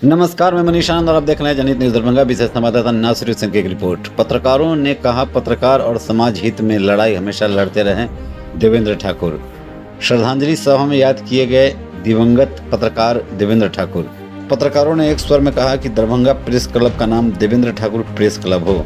नमस्कार, मैं मनीष आनंद और आप देख रहे हैं जनहित न्यूज दरभंगा। विशेष संवाददाता नासिर हुसैन की एक रिपोर्ट। पत्रकारों ने कहा, पत्रकार और समाज हित में लड़ाई हमेशा लड़ते रहें। देवेंद्र ठाकुर। श्रद्धांजलि सभा में याद किए गए दिवंगत पत्रकार देवेंद्र ठाकुर। पत्रकारों ने एक स्वर में कहा कि दरभंगा प्रेस क्लब का नाम देवेंद्र ठाकुर प्रेस क्लब हो।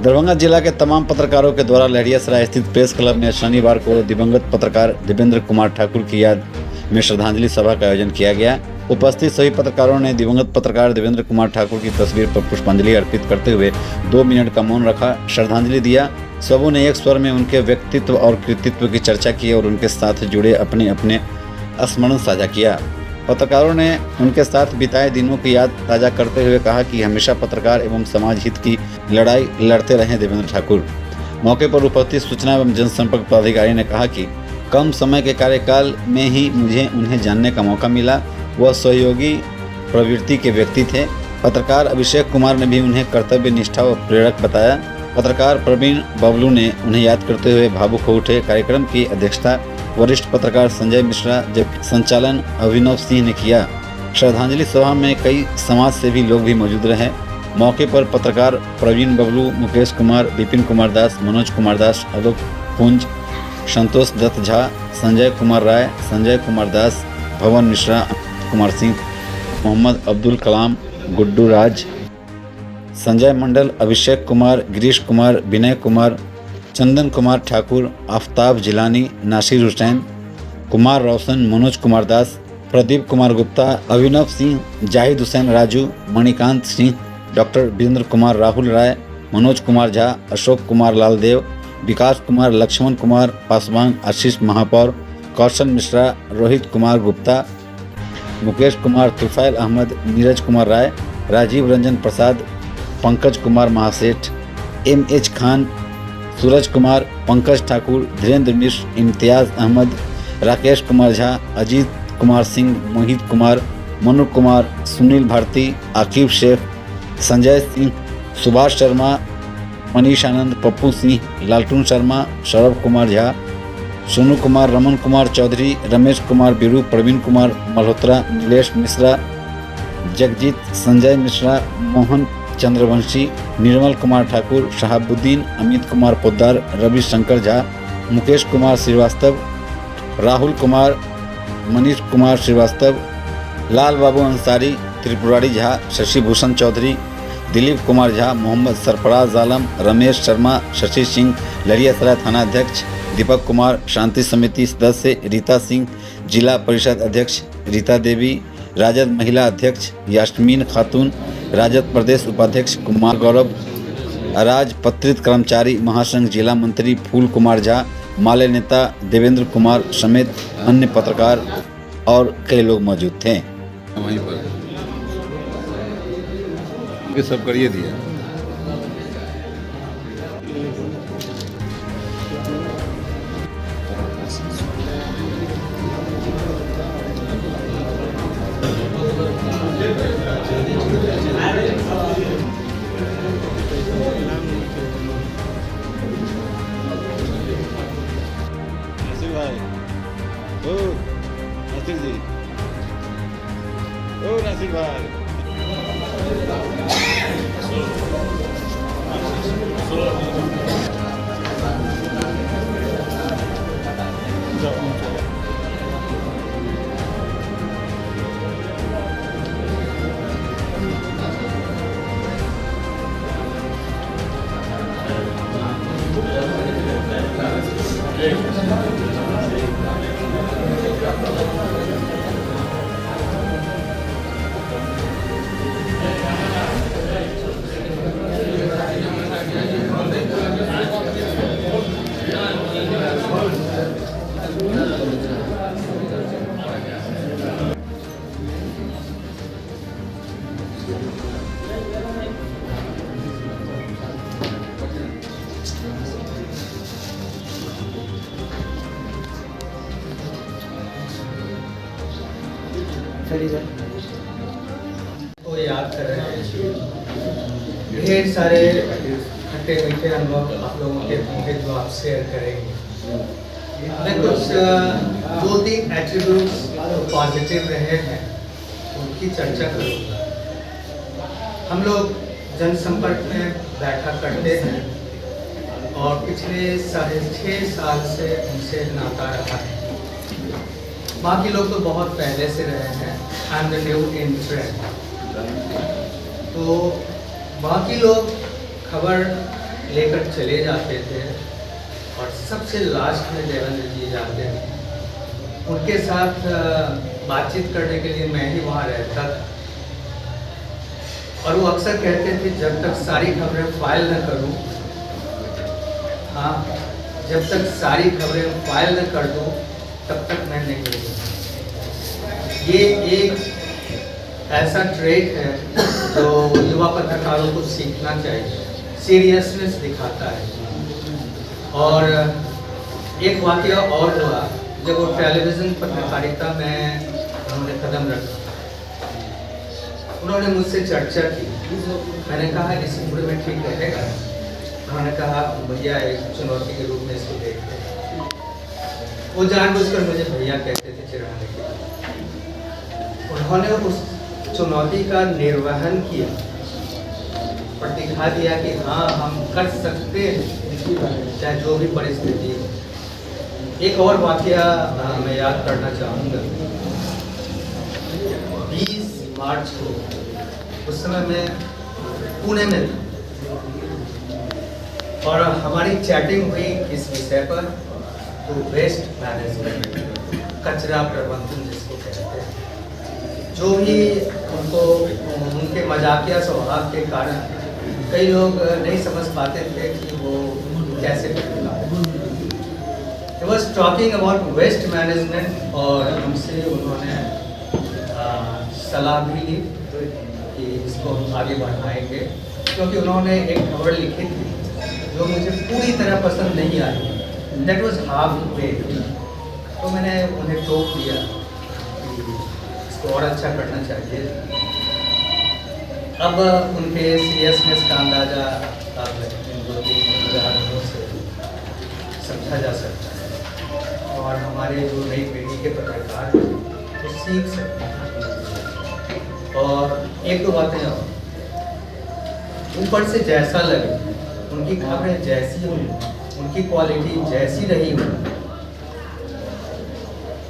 दरभंगा जिला के तमाम पत्रकारों के द्वारा लहरियासराय स्थित प्रेस क्लब में शनिवार को दिवंगत पत्रकार देवेंद्र कुमार ठाकुर की याद में श्रद्धांजलि सभा का आयोजन किया गया। उपस्थित सभी पत्रकारों ने दिवंगत पत्रकार देवेंद्र कुमार ठाकुर की तस्वीर पर पुष्पांजलि अर्पित करते हुए 2 मिनट का मौन रखा, श्रद्धांजलि दिया। सबों ने एक स्वर में उनके व्यक्तित्व और कृतित्व की चर्चा की और उनके साथ जुड़े अपने अपने स्मरण साझा किया। पत्रकारों ने उनके साथ बिताए दिनों की याद ताज़ा करते हुए कहा कि हमेशा पत्रकार एवं समाज हित की लड़ाई लड़ते रहे देवेंद्र ठाकुर। मौके पर उपस्थित सूचना एवं जनसंपर्क पदाधिकारी ने कहा कि कम समय के कार्यकाल में ही मुझे उन्हें जानने का मौका मिला। वह सहयोगी प्रवृत्ति के व्यक्ति थे। पत्रकार अभिषेक कुमार ने भी उन्हें कर्तव्य निष्ठा व प्रेरक बताया। पत्रकार प्रवीण बबलू ने उन्हें याद करते हुए भावुक हो उठे। कार्यक्रम की अध्यक्षता वरिष्ठ पत्रकार संजय मिश्रा जबकि संचालन अभिनव सिंह ने किया। श्रद्धांजलि सभा में कई समाज सेवी लोग भी मौजूद रहे। मौके पर पत्रकार प्रवीण बबलू, मुकेश कुमार, विपिन कुमार दास, मनोज कुमार दास, आलोक पुंज, संतोष दत्त झा, संजय कुमार राय, संजय कुमार दास, भवन मिश्रा, कुमार सिंह, मोहम्मद अब्दुल कलाम, गुड्डू राज, संजय मंडल, अभिषेक कुमार, गिरीश कुमार, विनय कुमार, चंदन कुमार ठाकुर, आफ्ताब जिलानी, नासिर हुसैन, कुमार रोशन, मनोज कुमार दास, प्रदीप कुमार गुप्ता, अभिनव सिंह, जाहिद हुसैन राजू, मणिकांत सिंह, डॉक्टर वीरेंद्र कुमार, राहुल राय, मनोज कुमार झा, अशोक कुमार लालदेव, विकास कुमार, लक्ष्मण कुमार पासवान, आशीष महापौर, कौशल मिश्रा, रोहित कुमार गुप्ता, मुकेश कुमार, तुफैल अहमद, नीरज कुमार राय, राजीव रंजन प्रसाद, पंकज कुमार महासेठ, MH खान, सूरज कुमार, पंकज ठाकुर, धीरेन्द्र मिश्र, इम्तियाज़ अहमद, राकेश कुमार झा, अजीत कुमार सिंह, मोहित कुमार, मनु कुमार, सुनील भारती, आकिब शेख, संजय सिंह, सुभाष शर्मा, मनीष आनंद, पप्पू सिंह, लालटून शर्मा, सौरभ कुमार झा, सोनू कुमार, रमन कुमार चौधरी, रमेश कुमार बिरू, प्रवीण कुमार मल्होत्रा, नीलेश मिश्रा, जगजीत, संजय मिश्रा, मोहन चंद्रवंशी, निर्मल कुमार ठाकुर, शहाबुद्दीन, अमित कुमार पोद्दार, रवि शंकर झा, मुकेश कुमार श्रीवास्तव, राहुल कुमार, मनीष कुमार श्रीवास्तव, लाल बाबू अंसारी, त्रिपुरारी झा, शशि भूषण चौधरी, दिलीप कुमार झा, मोहम्मद सरफराज आलम, रमेश शर्मा, शशि सिंह, लहरियासराय थाना अध्यक्ष, दीपक कुमार, शांति समिति सदस्य रीता सिंह, जिला परिषद अध्यक्ष रीता देवी, राजद महिला अध्यक्ष यास्मीन खातून, राजद प्रदेश उपाध्यक्ष कुमार गौरव, राजपत्रित कर्मचारी महासंघ जिला मंत्री फूल कुमार झा, माले नेता देवेंद्र कुमार समेत अन्य पत्रकार और कई लोग मौजूद थे। वहीं पर ये सब करिए दिया। नासिर भाई, ओ नासिर जी, ओ नासिर भाई, वो याद कर रहे हैं ढेर सारे खट्टे मीठे अनुभव आप लोगों के होंगे जो आप शेयर करेंगे। मैं कुछ 2-3 एट्रीब्यूट्स पॉजिटिव रहे हैं उनकी चर्चा करूँगा। हम लोग जनसंपर्क में बैठा करते हैं और पिछले 6.5 साल से उनसे नाता रहा है। बाकी लोग तो बहुत पहले से रहे हैं, I am the new in trend. तो बाकी लोग खबर लेकर चले जाते थे और सबसे लास्ट में देवेंद्र जी जाते थे। उनके साथ बातचीत करने के लिए मैं ही वहाँ रहता था और वो अक्सर कहते थे जब तक सारी खबरें फाइल न करूँ, हाँ, जब तक सारी खबरें फाइल न कर दूँ तब तक मैं नहीं लूँगा। ये एक ऐसा ट्रेट है जो युवा पत्रकारों को सीखना चाहिए, सीरियसनेस दिखाता है। और एक वाकया और हुआ जब वो टेलीविज़न पत्रकारिता में उन्होंने कदम रखा, उन्होंने मुझसे चर्चा की। मैंने कहा इस उम्र में ठीक रहेगा? उन्होंने कहा भैया एक चुनौती के रूप में इसको देखते हैं। वो जानबूझकर मुझे भैया कहते थे चिढ़ाने के लिए। उन्होंने उस चुनौती का निर्वहन किया और दिखा दिया कि हाँ हम कर सकते हैं चाहे जो भी परिस्थिति हो। एक और वाकया मैं याद करना चाहूँगा। 20 मार्च को, उस समय मैं पुणे में था और हमारी चैटिंग हुई इस विषय पर, तो वेस्ट मैनेजमेंट, कचरा प्रबंधन जिसको कहते हैं। जो भी उनके मजाकिया स्वभाव के कारण कई लोग नहीं समझ पाते थे कि वो कैसे करते हैं। He was talking about waste management और हमसे उन्होंने सलाह भी ली कि इसको हम आगे बढ़ाएंगे, क्योंकि उन्होंने एक खबर लिखी थी जो मुझे पूरी तरह पसंद नहीं आई। That was half baked। तो मैंने उन्हें टोक दिया कि इसको और अच्छा करना चाहिए। अब उनके सीरियसनेस का अंदाज़ा अब इन 2-3 उदाहरणों से समझा जा सकता है और हमारे जो नई पीढ़ी के पत्रकार हैं वो सीख सकते हैं। और एक दो बातें और, ऊपर से जैसा लगे, उनकी खबरें जैसी हुई, उनकी क्वालिटी जैसी रही हो,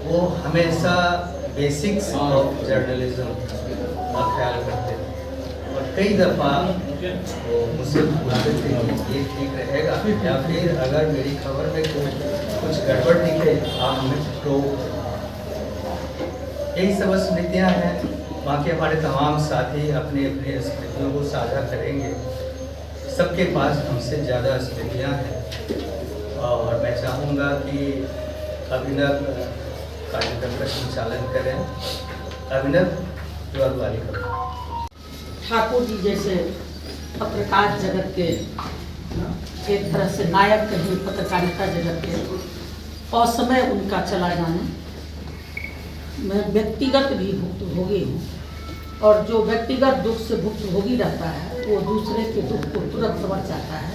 वो हमेशा बेसिक्स ऑफ जर्नलिज्म का ख्याल करते थे। और कई दफ़ा वो मुझसे पूछते थे कि ये ठीक रहेगा, या फिर अगर मेरी खबर में कुछ गड़बड़ दिखे आप हमें टोक। यही सब स्मृतियाँ हैं। बाकी हमारे तमाम साथी अपनी अपनी स्मृतियों को साझा करेंगे। सबके पास हमसे ज़्यादा स्मृतियाँ हैं और मैं चाहूँगा कि अभिनव कार्यक्रम का संचालन करें। अभिनव, जो अगवानी करें। ठाकुर जी जैसे पत्रकार जगत के एक तरह से नायक कहीं पत्रकारिता जगत के, और समय उनका चला जाना, मैं व्यक्तिगत भी भुक्तभोगी हूँ और जो व्यक्तिगत दुख से भुक्तभोगी रहता है वो दूसरे के दुख को तुरंत समझ जाता है।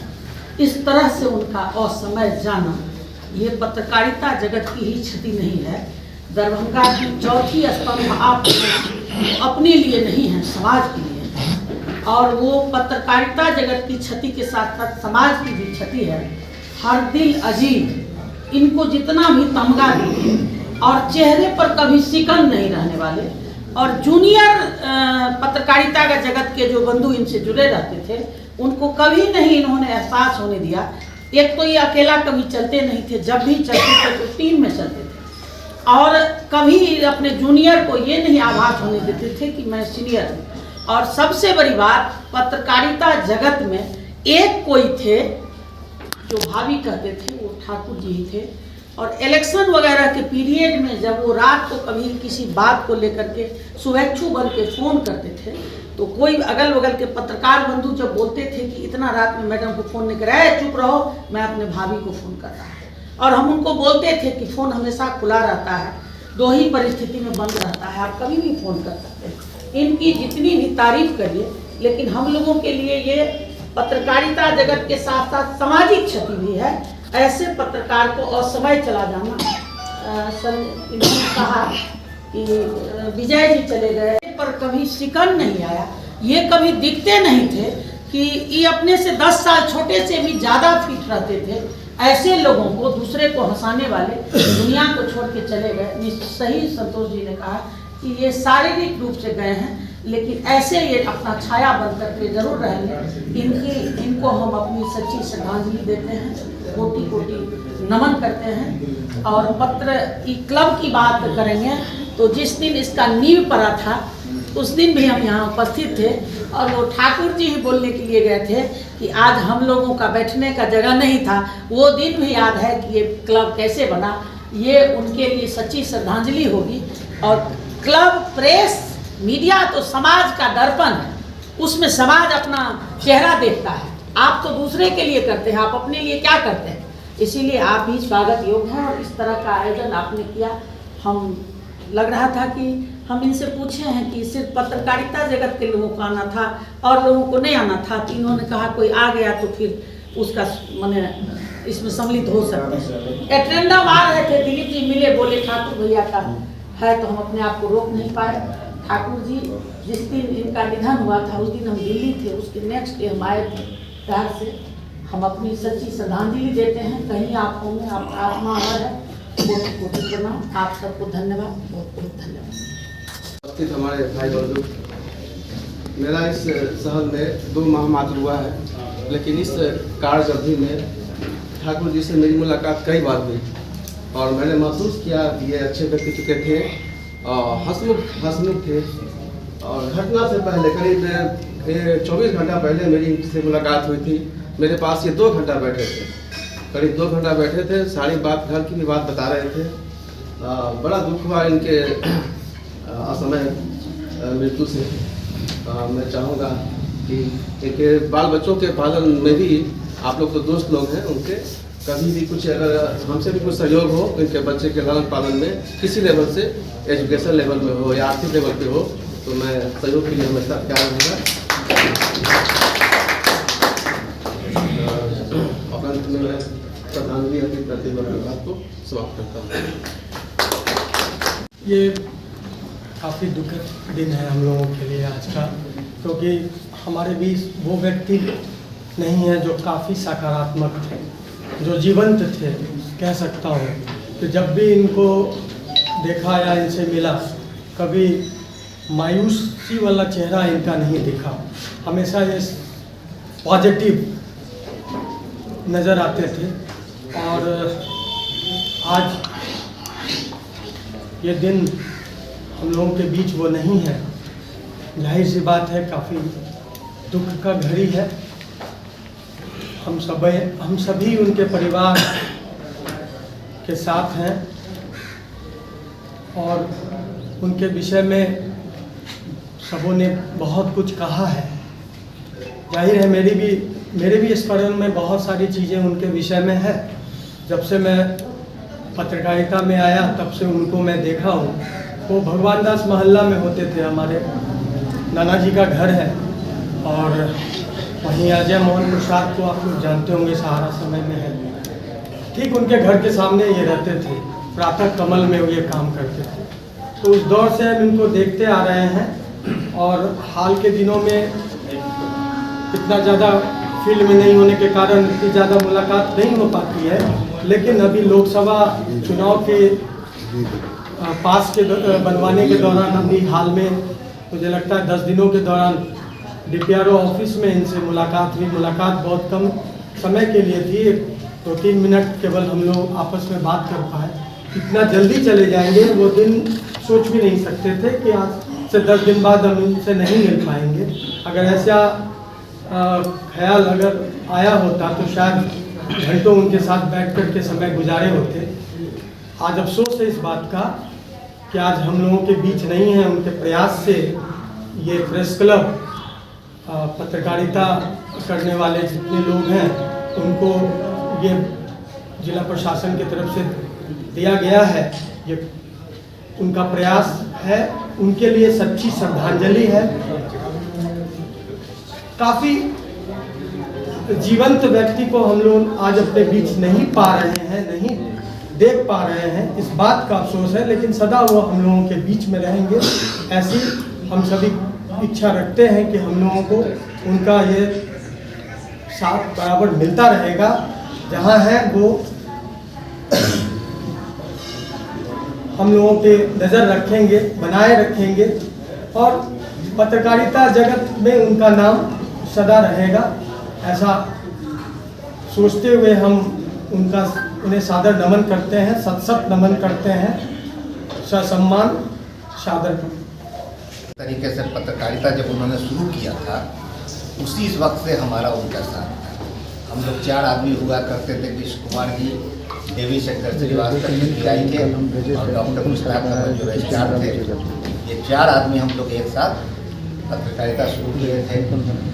इस तरह से उनका असमय जाना ये पत्रकारिता जगत की ही क्षति नहीं है। दरभंगा की चौथी स्तंभ आप अपने लिए नहीं है, समाज के लिए, और वो पत्रकारिता जगत की क्षति के साथ साथ समाज की भी क्षति है। हर दिल अजीब, इनको जितना भी तमगा दिए और चेहरे पर कभी शिकन नहीं रहने वाले, और जूनियर पत्रकारिता का जगत के जो बंधु इनसे जुड़े रहते थे उनको कभी नहीं इन्होंने एहसास होने दिया। एक तो ये अकेला कभी चलते नहीं थे, जब भी चलते थे तो टीम में चलते थे, और कभी अपने जूनियर को ये नहीं आभास होने देते थे कि मैं सीनियर हूँ। और सबसे बड़ी बात, पत्रकारिता जगत में एक कोई थे जो भाभी कहते थे, वो ठाकुर जी ही थे। और इलेक्शन वगैरह के पीरियड में जब वो रात को कभी किसी बात को लेकर के शुभेच्छु बन के फ़ोन करते थे, तो कोई अगल बगल के पत्रकार बंधु जब बोलते थे कि इतना रात में मैडम को फ़ोन नहीं कराए, चुप रहो, मैं अपने भाभी को फ़ोन कर रहा है। और हम उनको बोलते थे कि फ़ोन हमेशा खुला रहता है, दो ही परिस्थिति में बंद रहता है, आप कभी भी फ़ोन कर सकते हैं। इनकी जितनी भी तारीफ करिए, लेकिन हम लोगों के लिए ये पत्रकारिता जगत के साथ साथ सामाजिक क्षति भी है। ऐसे पत्रकार को असमय चला जाना, इन्होंने कहा कि विजय जी चले गए पर कभी शिकन नहीं आया, ये कभी दिखते नहीं थे कि ये अपने से 10 साल छोटे से भी ज़्यादा फिट रहते थे। ऐसे लोगों को, दूसरे को हंसाने वाले, दुनिया को छोड़ के चले गए। सही संतोष जी ने कहा कि ये शारीरिक रूप से गए हैं, लेकिन ऐसे ये अपना छाया बन करके जरूर रहेंगे। इनको हम अपनी सच्ची श्रद्धांजलि देते हैं, कोटि कोटि नमन करते हैं। और क्लब की बात करेंगे तो जिस दिन इसका नींव पड़ा था उस दिन भी हम यहाँ उपस्थित थे, और वो ठाकुर जी ही बोलने के लिए गए थे कि आज हम लोगों का बैठने का जगह नहीं था। वो दिन भी याद है कि ये क्लब कैसे बना। ये उनके लिए सच्ची श्रद्धांजलि होगी। और क्लब, प्रेस, मीडिया तो समाज का दर्पण है, उसमें समाज अपना चेहरा देखता है। आप तो दूसरे के लिए करते हैं, आप अपने लिए क्या करते हैं? इसीलिए आप भी स्वागत योग्य हैं। और इस तरह का आयोजन आपने किया, हम लग रहा था कि हम इनसे पूछे हैं कि सिर्फ पत्रकारिता जगत के लोगों को आना था और लोगों को नहीं आना था, तो इन्होंने कहा कोई आ गया तो फिर उसका माने इसमें सम्मिलित हो सकते हैं। एटेंडम आ रहे थे, दिलीप जी मिले, बोले ठाकुर भैया का है, तो हम अपने आप को रोक नहीं पाए। ठाकुर जी जिस दिन इनका निधन हुआ था उस दिन हम दिल्ली थे, उसके नेक्स्ट डे हम आए थे शहर से। हम अपनी सच्ची श्रद्धांजलि देते हैं। कहीं आप होंगे, आपका आत्मा अमर है। कोटि प्रणाम, आप सबको धन्यवाद, बहुत बहुत धन्यवाद। उपस्थित हमारे भाई बंधु, मेरा इस शहर में 2 माह मात्र हुआ है, लेकिन इस कार्य अवधि में ठाकुर जी से मेरी मुलाकात कई बार हुई और मैंने महसूस किया कि ये अच्छे व्यक्तित्व के थे और हंसमुख थे। और घटना से पहले करीब 24 घंटा पहले मेरी इनसे मुलाकात हुई थी। मेरे पास ये 2 घंटा बैठे थे, करीब 2 घंटा बैठे थे। सारी बात, घर की भी बात बता रहे थे। बड़ा दुख हुआ इनके असमय मृत्यु से। मैं चाहूँगा कि इनके बाल बच्चों के पालन में भी आप लोग तो दोस्त लोग हैं, उनके कभी भी कुछ अगर हमसे भी कुछ सहयोग हो इनके बच्चे के लालन पालन में, किसी लेवल से, एजुकेशन लेवल में हो या आर्थिक लेवल पे हो, तो मैं सहयोग के लिए हमेशा तैयार रहूँगा। और अंत में मैं श्रद्धांजलि अर्पित करते हुए अपनी बात को समाप्त करता हूँ। ये काफ़ी दुखद दिन है हम लोगों के लिए आज का, क्योंकि हमारे बीच वो व्यक्ति नहीं है जो काफ़ी सकारात्मक थे, जो जीवंत थे, कह सकता हूँ कि जब भी इनको देखा या इनसे मिला, कभी मायूसी वाला चेहरा इनका नहीं दिखा। हमेशा ये पॉजिटिव नज़र आते थे। और आज ये दिन हम लोगों के बीच वो नहीं है। जाहिर सी बात है, काफ़ी दुख का घड़ी है। हम सभी उनके परिवार के साथ हैं और उनके विषय में सबों ने बहुत कुछ कहा है। जाहिर है मेरे भी स्मरण में बहुत सारी चीज़ें उनके विषय में है। जब से मैं पत्रकारिता में आया तब से उनको मैं देखा हूँ। वो भगवान दास मोहल्ला में होते थे, हमारे नाना जी का घर है। और वहीं अजय मोहन प्रसाद को आप लोग जानते होंगे, सहारा समय में है। ठीक उनके घर के सामने ये रहते थे, प्रातः कमल में ये काम करते थे। तो उस दौर से हम इनको देखते आ रहे हैं। और हाल के दिनों में इतना ज़्यादा फील्ड में नहीं होने के कारण इतनी ज़्यादा मुलाकात नहीं हो पाती है। लेकिन अभी लोकसभा चुनाव के पास के बनवाने के दौरान अभी हाल में मुझे लगता है 10 दिनों के दौरान DPRO ऑफिस में इनसे मुलाकात हुई। मुलाकात बहुत कम समय के लिए थी, 2-3 मिनट केवल हम लोग आपस में बात कर पाए। इतना जल्दी चले जाएंगे वो दिन सोच भी नहीं सकते थे कि आज से 10 दिन बाद हम इनसे नहीं मिल पाएंगे। अगर ऐसा ख्याल अगर आया होता तो शायद घंटों उनके साथ बैठ कर के समय गुजारे होते। आज अफसोस है इस बात का कि आज हम लोगों के बीच नहीं है। उनके प्रयास से ये प्रेस क्लब, पत्रकारिता करने वाले जितने लोग हैं, उनको ये जिला प्रशासन की तरफ से दिया गया है। ये उनका प्रयास है, उनके लिए सच्ची श्रद्धांजलि है। काफ़ी जीवंत व्यक्ति को हम लोग आज अपने बीच नहीं पा रहे हैं, नहीं देख पा रहे हैं, इस बात का अफसोस है। लेकिन सदा वो हम लोगों के बीच में रहेंगे, ऐसी हम सभी इच्छा रखते हैं कि हम लोगों को उनका ये साथ बराबर मिलता रहेगा। जहाँ है वो हम लोगों पे नज़र रखेंगे, बनाए रखेंगे और पत्रकारिता जगत में उनका नाम सदा रहेगा। ऐसा सोचते हुए हम उन्हें सादर नमन करते हैं, सत नमन करते हैं, ससम्मान सादर तरीके से पत्रकारिता जब उन्होंने शुरू किया था उसी वक्त से हमारा उनका साथ था। हम लोग 4 आदमी हुआ करते थे, कृष्ण कुमार जी, देवी शंकर श्रीवास्तव के और डॉक्टर मुश्ताक अहमद जो रजिस्ट्रार थे। ये 4 आदमी हम लोग एक साथ पत्रकारिता शुरू किए थे,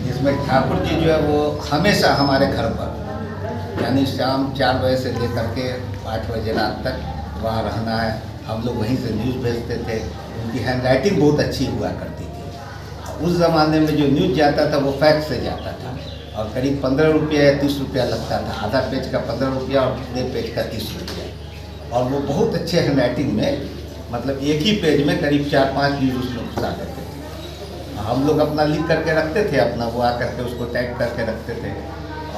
जिसमें ठाकुर जी जो है वो हमेशा हमारे घर पर, यानी शाम 4 बजे से लेकर के 8 बजे रात तक वहाँ रहना है। हम लोग वहीं से न्यूज़ भेजते थे। उनकी हैंड राइटिंग बहुत अच्छी हुआ करती थी। उस ज़माने में जो न्यूज़ जाता था वो फैक्स से जाता था और करीब 15 रुपया या 30 रुपया लगता था। आधा पेज का 15 रुपया और पूरे पेज का 30 रुपया। और वो बहुत अच्छे हैंड राइटिंग में, मतलब एक ही पेज में करीब 4-5 न्यूज़ उसमें घुसा करते थे। हम लोग अपना लिख करके रखते थे, अपना वो आ करके उसको टाइप करके रखते थे।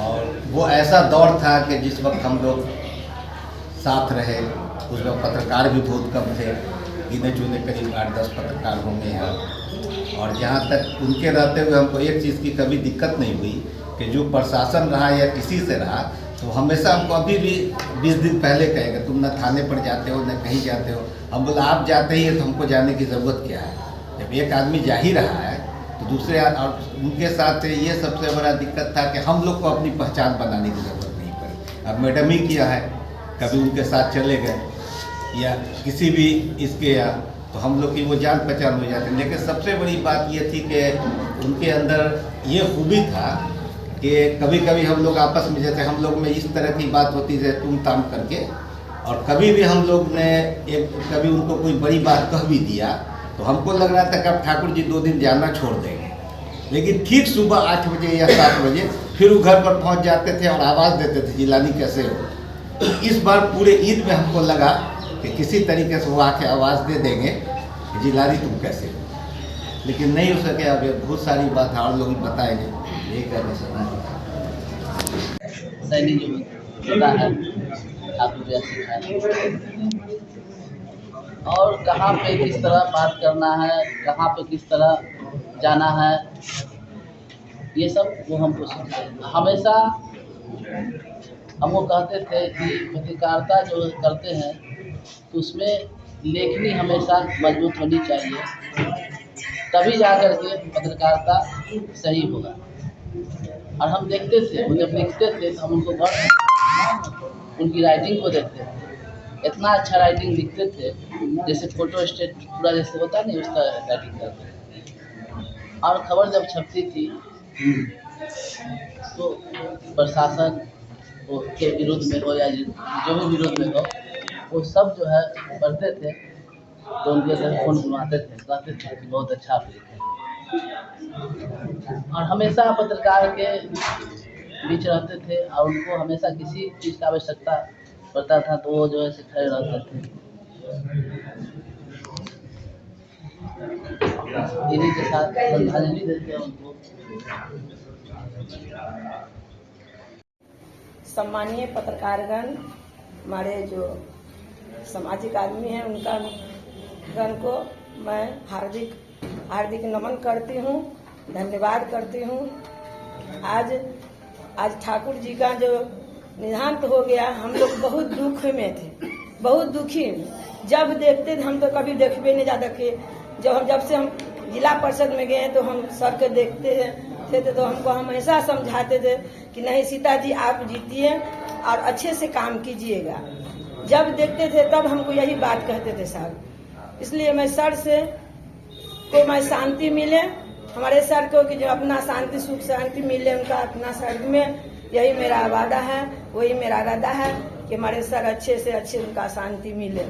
और वो ऐसा दौर था कि जिस वक्त हम लोग साथ रहे, उसमें पत्रकार भी बहुत कम थे, गिने चुने करीब 8-10 पत्रकार होंगे यहाँ। और जहाँ तक उनके रहते हुए हमको एक चीज़ की कभी दिक्कत नहीं हुई कि जो प्रशासन रहा या किसी से रहा तो हमेशा हमको अभी भी 20 दिन पहले कहेगा तुम न थाने पर जाते हो न कहीं जाते हो। हम बोला आप जाते ही है तो हमको जाने की ज़रूरत क्या है। जब एक आदमी जा ही रहा है तो दूसरे, और उनके साथ ये सबसे बड़ा दिक्कत था कि हम लोग को अपनी पहचान बनाने की ज़रूरत नहीं पड़ी। अब मैडम ही किया है, कभी उनके साथ चले गए या किसी भी इसके या तो हम लोग की वो जान पहचान हो जाती। लेकिन सबसे बड़ी बात ये थी कि उनके अंदर ये खूबी था कि कभी कभी हम लोग आपस में, जैसे हम लोग में इस तरह की बात होती है तुम ताम करके, और कभी भी हम लोग ने कभी उनको कोई बड़ी बात कह भी दिया तो हमको लग रहा था कि अब ठाकुर जी 2 दिन जाना छोड़ देंगे। लेकिन ठीक सुबह 8 बजे या 7 बजे फिर वो घर पर पहुंच जाते थे और आवाज़ देते थे जिलानी कैसे हो। इस बार पूरे ईद में हमको लगा कि किसी तरीके से वो आके आवाज़ दे देंगे कि जिलानी तुम कैसे हो, लेकिन नहीं हो सके। अब बहुत सारी बात और लोग बताएंगे, यही कहने सुना सैनी जो होता है ठाकुर जैसे है, और कहाँ पे किस तरह बात करना है, कहाँ पे किस तरह जाना है, ये सब वो हमको सीखते हैं। हमेशा हम वो कहते थे कि पत्रकारिता जो करते हैं तो उसमें लेखनी हमेशा मजबूत होनी चाहिए, तभी जा कर के पत्रकारिता सही होगा। और हम देखते थे, वो जब लिखते थे तो हम उनको उनकी राइटिंग को देखते थे। इतना अच्छा राइटिंग लिखते थे जैसे फोटो स्टेट पूरा जैसे होता नहीं, उसका राइटिंग करते थे। और खबर जब छपती थी तो प्रशासन के विरोध में हो या जो भी विरोध में हो, वो सब जो है पढ़ते थे तो उनके फ़ोन घुमाते थे, कहते थे कि बहुत अच्छा आप लिखे। और हमेशा पत्रकार के बीच रहते थे और उनको हमेशा किसी चीज़ का आवश्यकता पड़ता था तो वो जो है खड़े रहते थे। इन्हीं के साथ श्रद्धांजलि देते हैं उनको। सम्मानीय पत्रकारगण, हमारे जो सामाजिक आदमी हैं उनका गण को मैं हार्दिक नमन करती हूँ, धन्यवाद करती हूँ। आज ठाकुर जी का जो निधन हो गया, हम लोग बहुत दुख में थे, बहुत दुखी। जब देखते थे, हम तो कभी देखते नहीं जाता कि जब से हम जिला परिषद में गए तो हम सर के देखते थे तो हमको हमेशा समझाते थे कि नहीं सीता जी आप जीतिए और अच्छे से काम कीजिएगा। जब देखते थे तब हमको यही बात कहते थे साहब। इसलिए मैं सर से को मैं शांति मिले, हमारे सर को कि जो अपना शांति सुख शांति मिले उनका अपना सर में, यही मेरा वादा है, वही मेरा इरादा है कि हमारे सर अच्छे से अच्छे उनका शांति मिले।